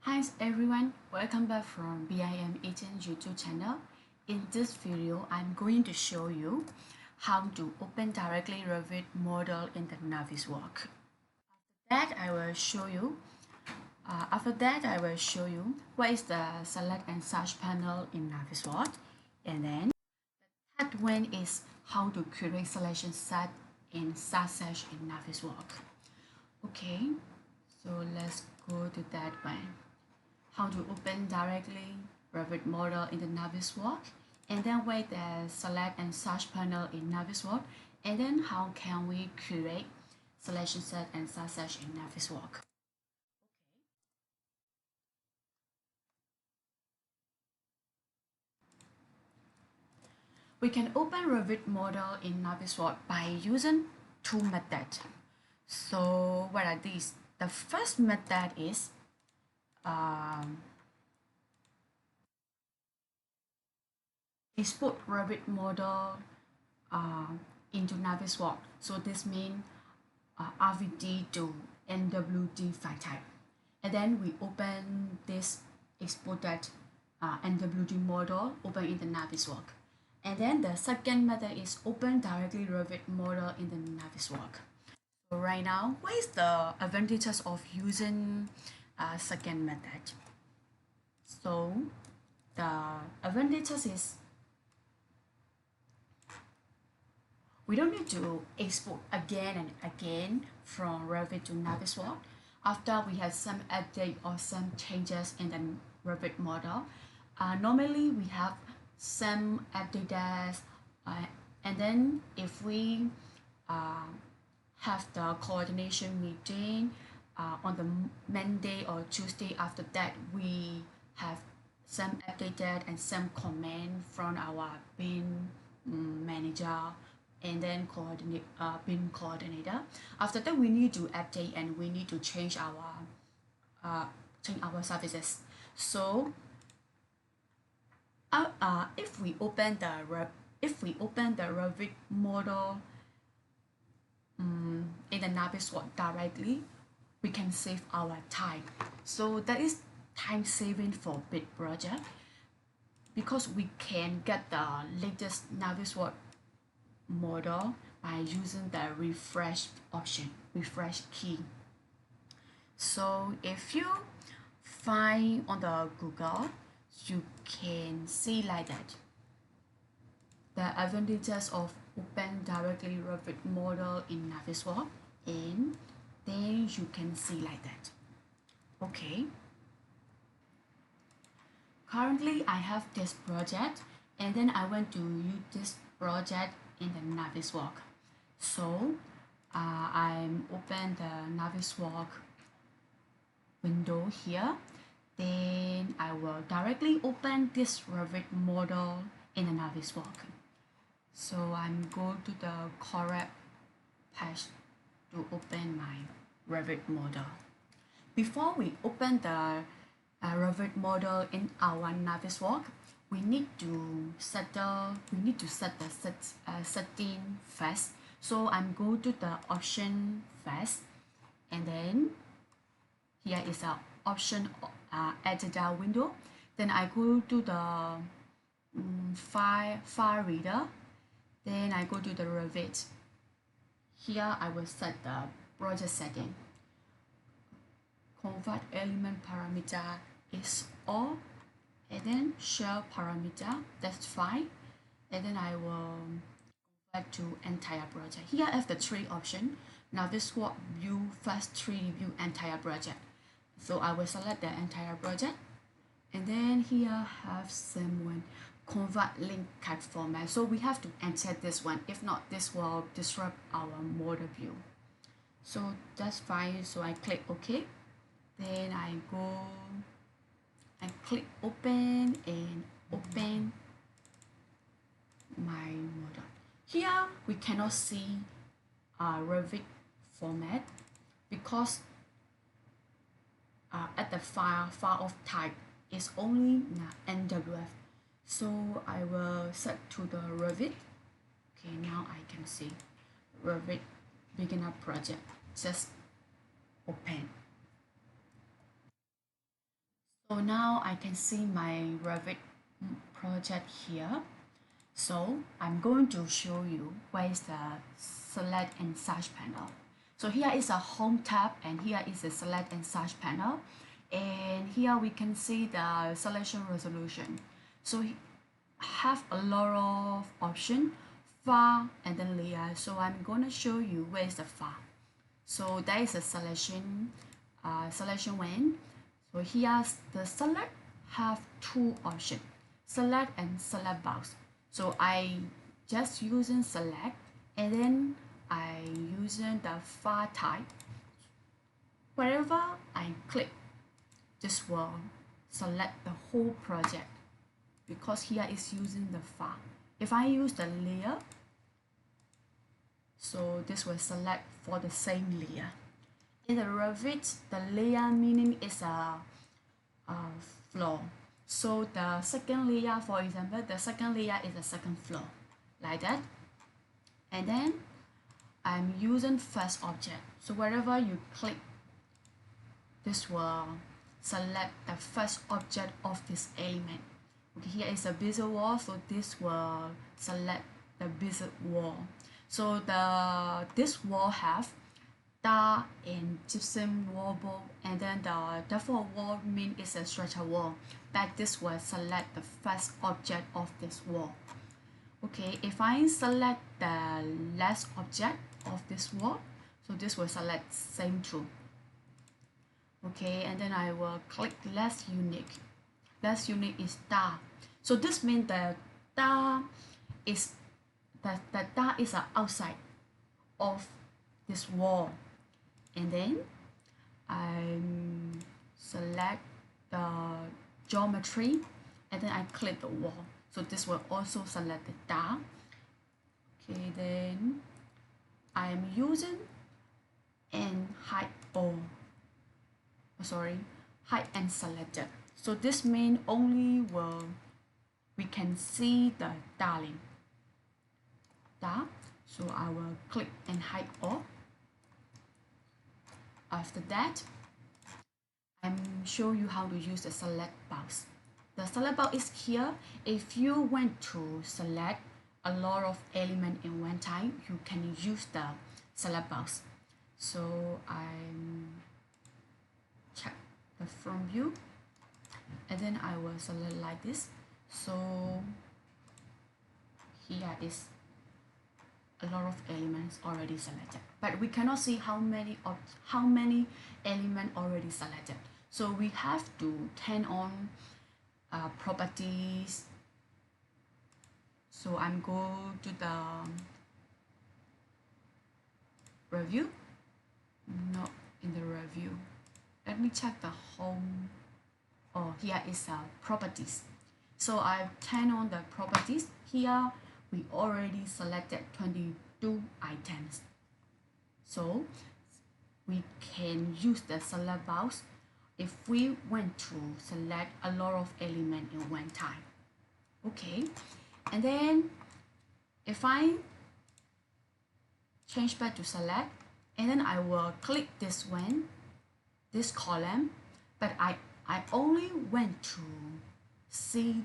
Hi everyone, welcome back from BIM Agent YouTube channel. In this video, I'm going to show you how to open directly Revit model in the Navisworks. After that, I will show you what is the select and search panel in Navisworks, and then the third one is how to create selection set in search in Navisworks. Okay, so let's go to that one. How to open directly Revit model in the Navisworks, and then where the select and search panel in Navisworks, and then how can we create selection set and search in Navisworks. We can open Revit model in Navisworks by using two methods. So what are these? The first method is export Revit model into Navisworks. So this means RVD to NWD file type. And then we open this exported NWD model, open in the Navisworks. And then the second method is open directly Revit model in the Navisworks. So right now, what is the advantages of using second method? So the advantages is we don't need to export again and again from Revit to Navisworks after we have some update or some changes in the Revit model. Normally we have some updates, and then if we have the coordination meeting on the Monday or Tuesday after that, we have some updated and some comment from our BIM manager and then BIM coordinator. After that, we need to update and we need to change our services. So if we open the Revit model in the Navisworks directly, we can save our time. So that is time saving for big project because we can get the latest Navisworks model by using the refresh option, refresh key. So if you find on the Google, you can see like that the advantages of open directly Revit model in Navisworks, and then you can see like that. Okay, currently I have this project and then I want to use this project in the Navisworks. So I'm open the Navisworks window here. Then I will directly open this Revit model in the Navisworks. So I'm going to the correct page to open my Revit model. Before we open the Revit model in our Navisworks, we need to set the setting first. So I'm going to the option first, and then here is a option editor window. Then I go to the file reader. Then I go to the Revit. Here I will set the project setting. Convert element parameter is all, and then shell parameter, that's fine. And then I will convert to entire project. Here I have the three options. Navisworks view, first 3D view, entire project. So I will select the entire project, and then here have someone convert link cut format. So we have to enter this one. If not, this will disrupt our model view. So that's fine. So I click OK. Then I click open and open my model. Here we cannot see Revit format because at the file of type is only NWF. So I will set to the Revit. Okay, now I can see Revit beginner project. Just open. So now I can see my Revit project here. So I'm going to show you where is the select and search panel. So here is a home tab and here is the select and search panel. And here we can see the selection resolution. So have a lot of option, far and then layer. So I'm going to show you where is the far. So there is a selection one. So here's the select have two options, select and select box. So I just using select and then I using the file type. Wherever I click, this will select the whole project because here is using the file. If I use the layer, so this will select for the same layer. In the Revit, the layer meaning is a floor. So the second layer, for example, the second layer is the second floor, like that. And then I'm using first object. So wherever you click, this will select the first object of this element. Okay, here is a bezier wall, so this will select the bezier wall. So this wall have tar and gypsum wall, and then the default wall mean is a structure wall, but this will select the first object of this wall. Okay, if I select the last object of this wall, so this will select same too. Okay, and then I will click less unique. Less unique is tar. So this means the tar is the tar is outside of this wall. And then I select the geometry and then I click the wall. So this will also select the tar. Okay, then I'm using and hide all. Hide and selected. So this means only we can see the darling. So I will click and hide all. After that, I'm show you how to use the select box. The select box is here. If you want to select a lot of elements in one time, you can use the select box. So I'm check the front view and then I will select like this. So here is a lot of elements already selected, but we cannot see how many elements already selected. So we have to turn on properties. So I'm go to the review, not in the review. Let me check the home. Oh, here is properties. So I turn on the properties. Here we already selected 22 items. So we can use the select box if we want to select a lot of elements in one time. Okay, and then if I change back to select, and then I will click this one, this column, but I only want to see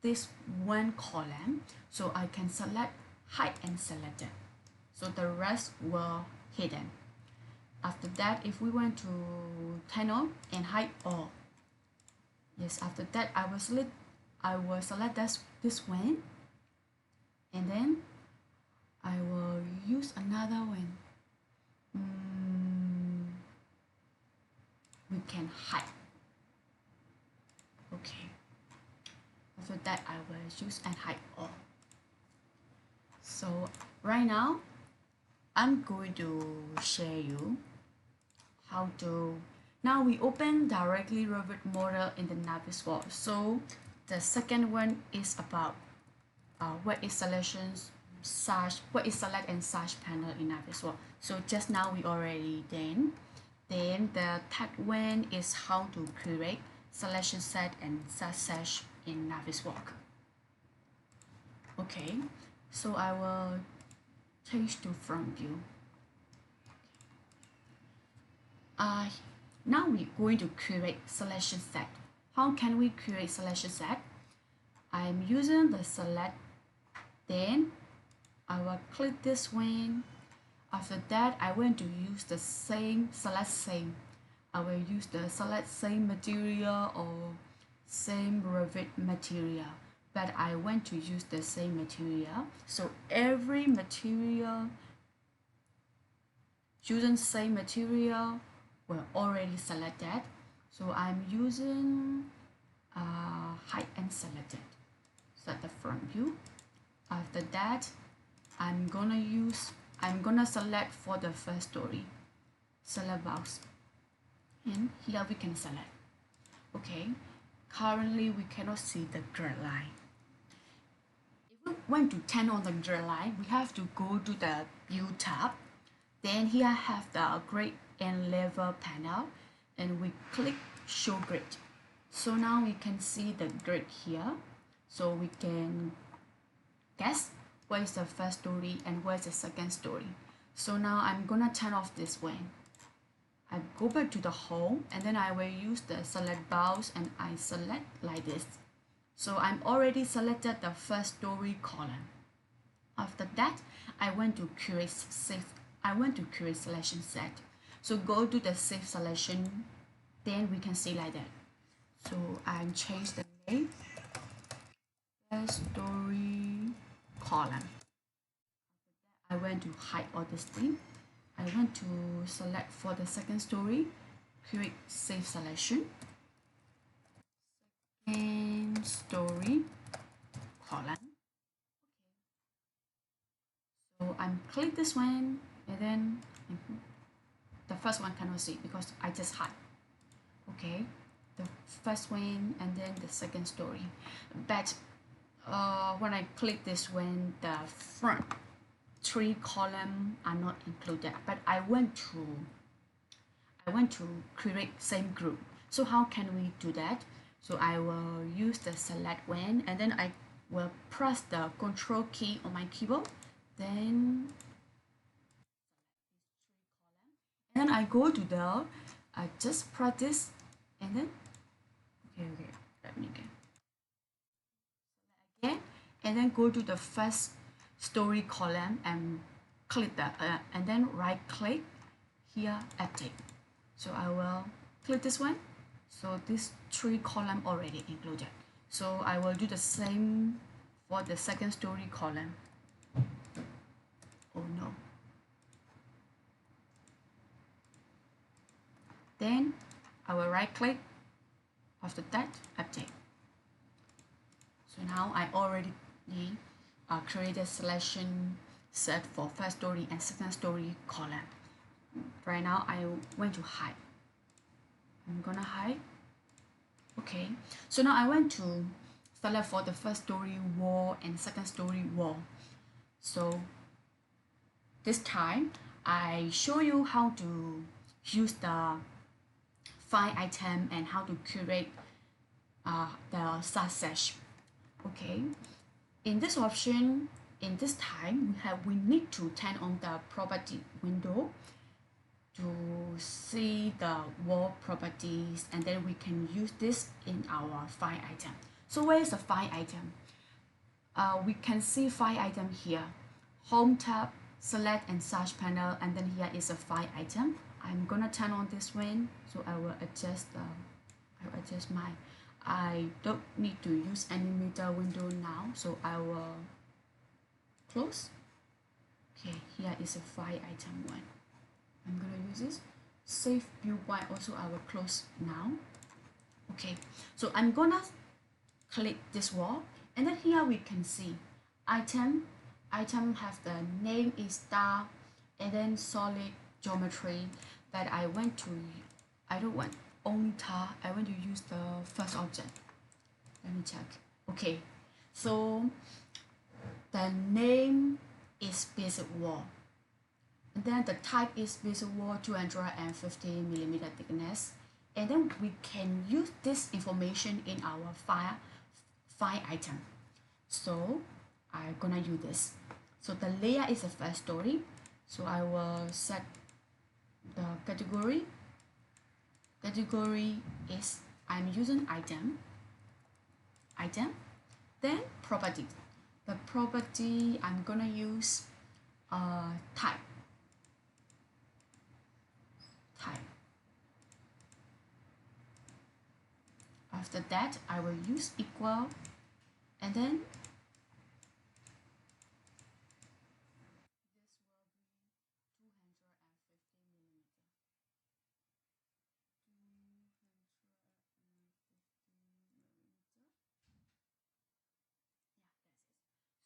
this one column, so I can select hide and select it. So the rest were hidden. After that, if we want to turn on and hide all, yes, after that I will select this one, and then I will use another one. We can hide. Okay. After that, I will use and hide all. So right now, I'm going to share you how to. Now we open directly Revit Model in the Navisworks. So the second one is about what is select and search panel in Navisworks. So just now we already done. Then the third one is how to create selection set and search in Navisworks. Okay, so I will change to front view. Now we're going to create selection set. How can we create selection set? I'm using the select, then I will click this one. After that, I want to use the same, select same. I will use the select same material or same Revit material, but I want to use the same material. So every material using same material were already selected. So I'm using hide and selected. Set the front view. After that, I'm gonna select for the first story. Select box. And here we can select. Okay. Currently we cannot see the grid line. If we want to turn on the grid line, we have to go to the view tab. Then here I have the grid and level panel, and we click show grid. So now we can see the grid here. So we can guess where is the first story and where is the second story. So now I'm gonna turn off this one. I go back to the home, and then I will use the select box, and I select like this. So I'm already selected the first story column. After that, I want to create selection set. So go to the save selection, then we can see like that. So I change the name, first story column. I want to hide all this thing. I want to select for the second story, create save selection, second story column. So I'm click this one, and then the first one cannot see because I just hide. Okay, the first one and then the second story. But when I click this one, the front 3 columns are not included. But I want to create same group. So how can we do that? So I will use the select one, and then I will press the control key on my keyboard. Then I go to the, I just press this, and then okay, let me again. Select again, and then go to the first story column and click that, and then right click here, update. So I will click this one. So this 3 column already included. So I will do the same for the second story column. Oh no. Then I will right click. After that, update. So now I already created selection set for first story and second story column. Right now I want to hide. I'm gonna hide. Okay, so now I want to select for the first story wall and second story wall. So this time I show you how to use the file item and how to curate the success. Okay, in this option, in this time we need to turn on the property window to see the wall properties, and then we can use this in our file item. So where is the file item? We can see file item here, home tab, select and search panel, and then here is a file item. I'm gonna turn on this one, so I will adjust mine. I don't need to use any meter window now, so I will close. Okay, here is a file item one. I'm gonna use this. Save view by also I will close now. Okay, so I'm gonna click this wall, and then here we can see item have the name is star, and then solid geometry. But I don't want only tar, I want to use the first object. Let me check. Okay, so the name is basic wall, and then the type is basic wall 250mm thickness, and then we can use this information in our file item. So I'm gonna use this. So the layer is the first story, so I will set the category is I'm using item, then property. The property I'm gonna use type. After that, I will use equal, and then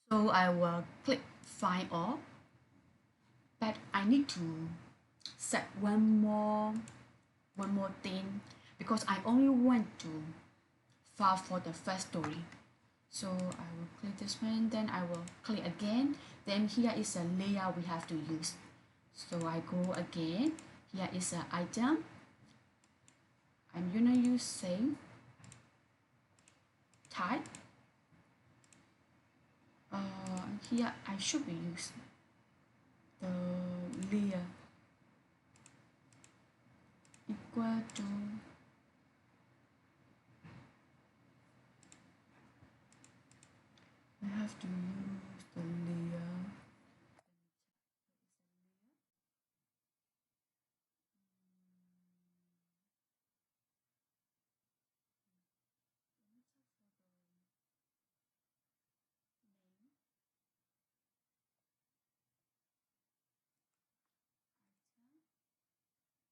so I will click find all, but I need to set one more thing because I only want to file for the first story. So I will click this one, then I will click again, then here is a layer we have to use. So I go again, here is an item, I'm gonna use same type. Here I should be using the layer equal to I have to use the layer.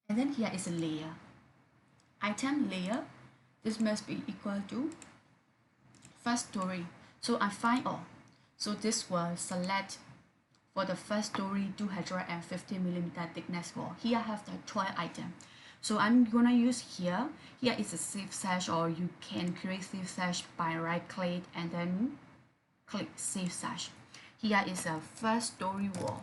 And then here is a layer. Item layer. This must be equal to first story. So I find all. So this will select for the first story 250mm thickness wall. Here I have the 12 item. So I'm gonna use here. Here is a save sash, or you can create save sash by right click and then click save sash. Here is a first story wall.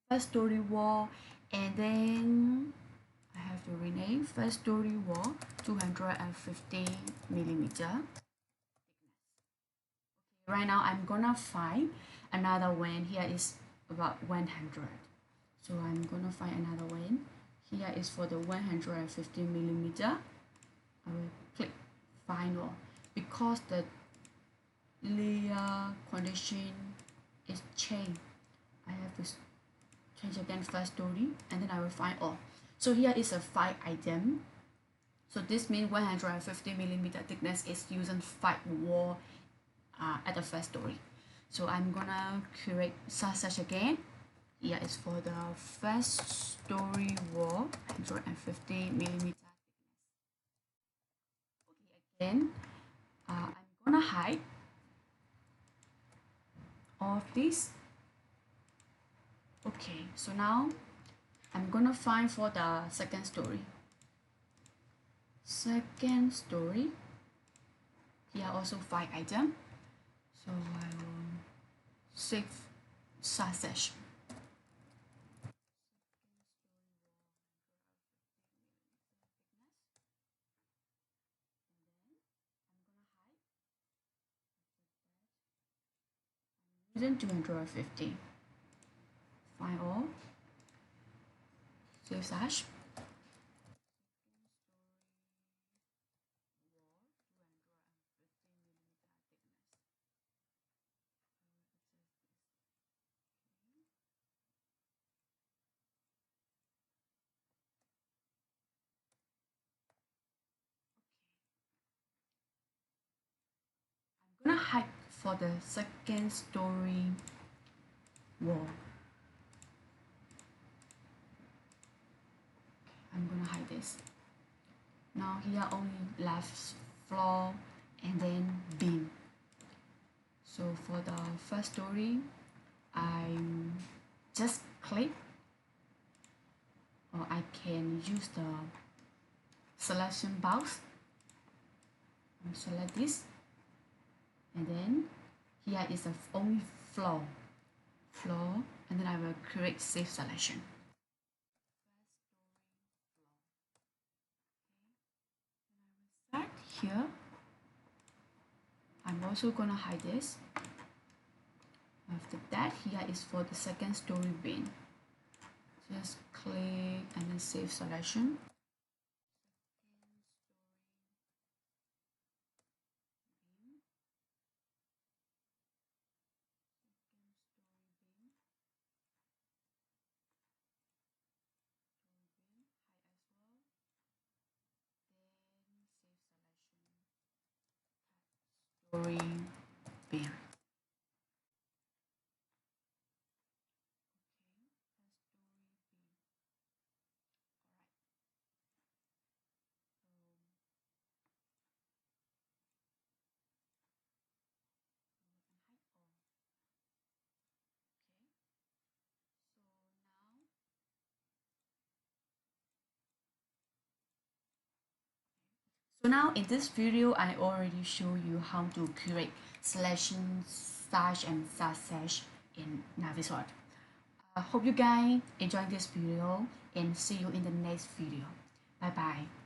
First story wall, and then I have to rename first story wall 250mm. Right now I'm gonna find another one. Here is about 100. So I'm gonna find another one. Here is for the 150mm. I will click find all because the layer condition is changed. I have to change again first story, and then I will find all. So here is a 5 item. So this means 150mm thickness is using 5 wall at the first story. So I'm gonna create such again. Here is for the first story wall 150mm thickness. Okay, again, I'm gonna hide all of this. Okay, so now I'm gonna find for the second story. Second story. Here also 5 items. So I will save sash. Using 250. Find all. Save sash. I'm gonna hide for the second story wall. I'm gonna hide this. Now here only left floor and then beam. So for the first story, I just click, or I can use the selection box and select this, and then here is the only floor, and then I will create save selection. Start here. I'm also gonna hide this. After that, here is for the second story bin. Just click and then save selection. story beam. So now in this video, I already show you how to create selection, sash and sash in Navisworks. I hope you guys enjoy this video and see you in the next video. Bye bye.